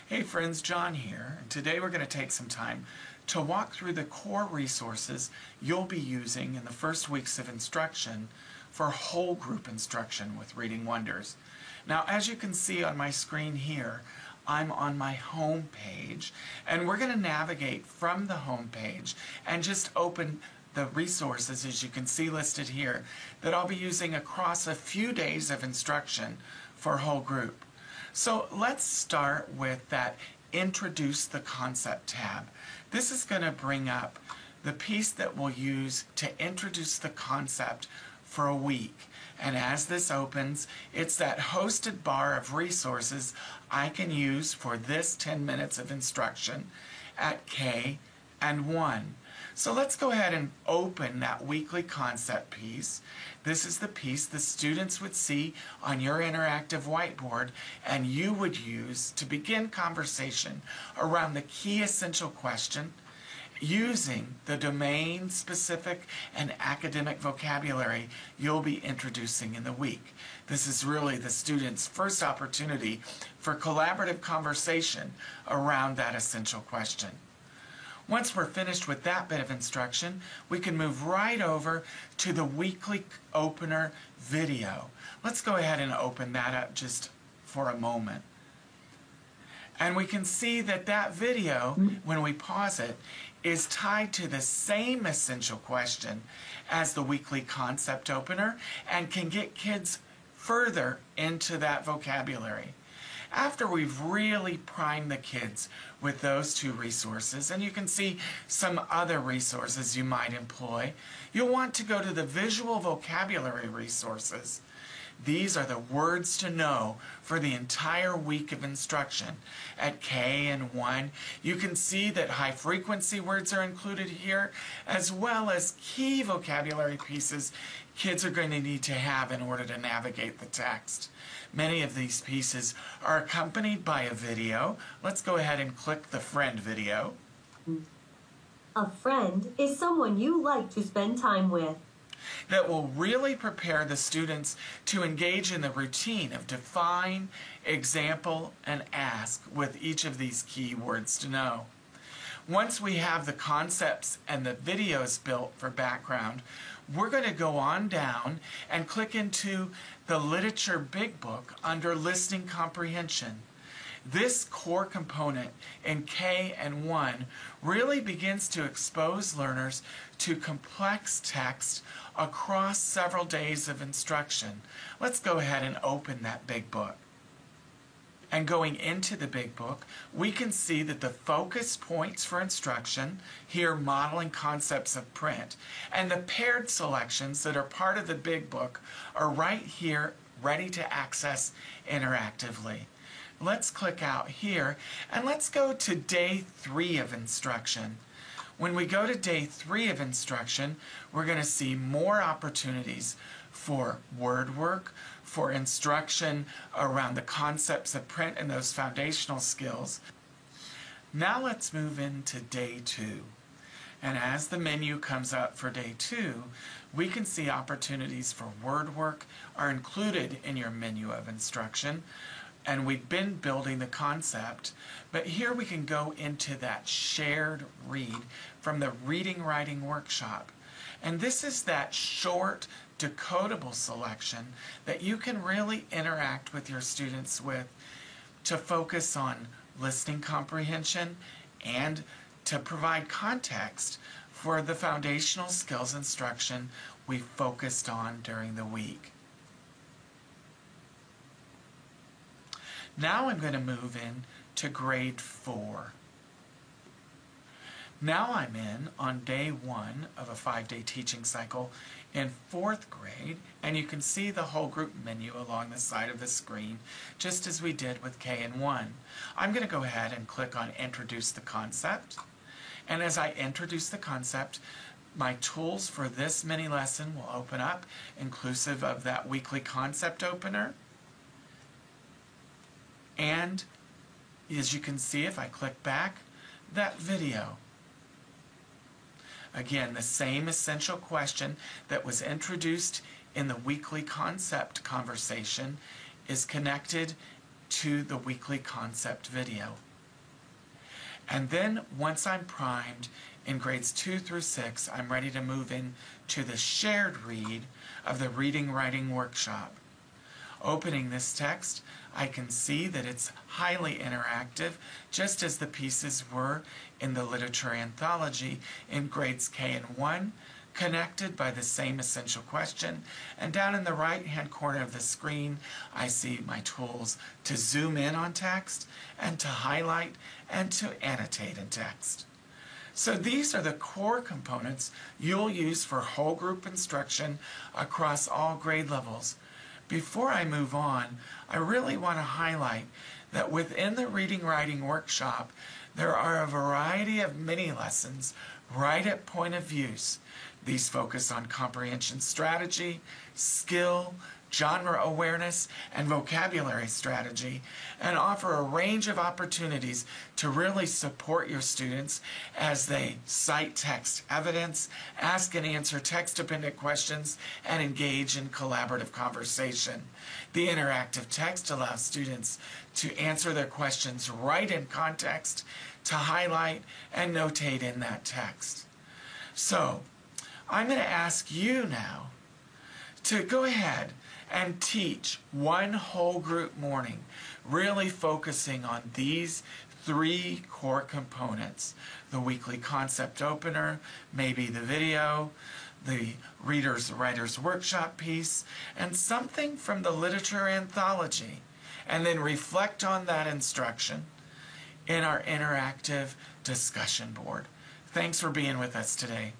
Hey friends, John here, and today we're going to take some time to walk through the core resources you'll be using in the first weeks of instruction for whole group instruction with Reading Wonders. Now, as you can see on my screen here, I'm on my home page, and we're going to navigate from the home page and just open the resources, as you can see listed here, that I'll be using across a few days of instruction for whole group. So let's start with that Introduce the Concept tab. This is going to bring up the piece that we'll use to introduce the concept for a week. And as this opens, it's that hosted bar of resources I can use for this 10 minutes of instruction at K and 1. So let's go ahead and open that weekly concept piece. This is the piece the students would see on your interactive whiteboard and you would use to begin conversation around the key essential question using the domain-specific and academic vocabulary you'll be introducing in the week. This is really the students' first opportunity for collaborative conversation around that essential question. Once we're finished with that bit of instruction, we can move right over to the weekly opener video. Let's go ahead and open that up just for a moment. And we can see that that video, when we pause it, is tied to the same essential question as the weekly concept opener and can get kids further into that vocabulary. After we've really primed the kids with those two resources, and you can see some other resources you might employ, you'll want to go to the visual vocabulary resources. These are the words to know for the entire week of instruction. At K and 1, you can see that high frequency words are included here, as well as key vocabulary pieces kids are going to need to have in order to navigate the text. Many of these pieces are accompanied by a video. Let's go ahead and click the friend video. A friend is someone you like to spend time with. That will really prepare the students to engage in the routine of define, example, and ask with each of these key words to know. Once we have the concepts and the videos built for background, we're going to go on down and click into the Literature Big Book under Listening Comprehension. This core component in K and 1 really begins to expose learners to complex text across several days of instruction. Let's go ahead and open that big book. And going into the big book, we can see that the focus points for instruction, here modeling concepts of print, and the paired selections that are part of the big book are right here, ready to access interactively. Let's click out here, and let's go to day 3 of instruction. When we go to day 3 of instruction, we're going to see more opportunities for word work, for instruction around the concepts of print and those foundational skills. Now let's move into day 2. And as the menu comes up for day 2, we can see opportunities for word work are included in your menu of instruction. And we've been building the concept, but here we can go into that shared read from the Reading Writing Workshop. And this is that short, decodable selection that you can really interact with your students with to focus on listening comprehension and to provide context for the foundational skills instruction we focused on during the week. Now I'm going to move in to grade 4. Now I'm in on day 1 of a 5-day teaching cycle in 4th grade, and you can see the whole group menu along the side of the screen, just as we did with K and 1. I'm going to go ahead and click on Introduce the Concept, and as I introduce the concept, my tools for this mini lesson will open up, inclusive of that weekly concept opener. And as you can see, if I click back, that video. Again, the same essential question that was introduced in the weekly concept conversation is connected to the weekly concept video. And then once I'm primed in grades 2 through 6, I'm ready to move in to the shared read of the reading writing workshop. Opening this text, I can see that it's highly interactive, just as the pieces were in the literature anthology in grades K and 1, connected by the same essential question. And down in the right-hand corner of the screen, I see my tools to zoom in on text and to highlight and to annotate in text. So these are the core components you'll use for whole group instruction across all grade levels. Before I move on, I really want to highlight that within the reading writing workshop, there are a variety of mini lessons right at point of use. These focus on comprehension strategy, skill, genre awareness, and vocabulary strategy, and offer a range of opportunities to really support your students as they cite text evidence, ask and answer text-dependent questions, and engage in collaborative conversation. The interactive text allows students to answer their questions right in context, to highlight and notate in that text. So, I'm going to ask you now to go ahead and teach one whole group morning, really focusing on these 3 core components: the weekly concept opener, maybe the video, the writer's workshop piece, and something from the literature anthology, and then reflect on that instruction in our interactive discussion board. Thanks for being with us today.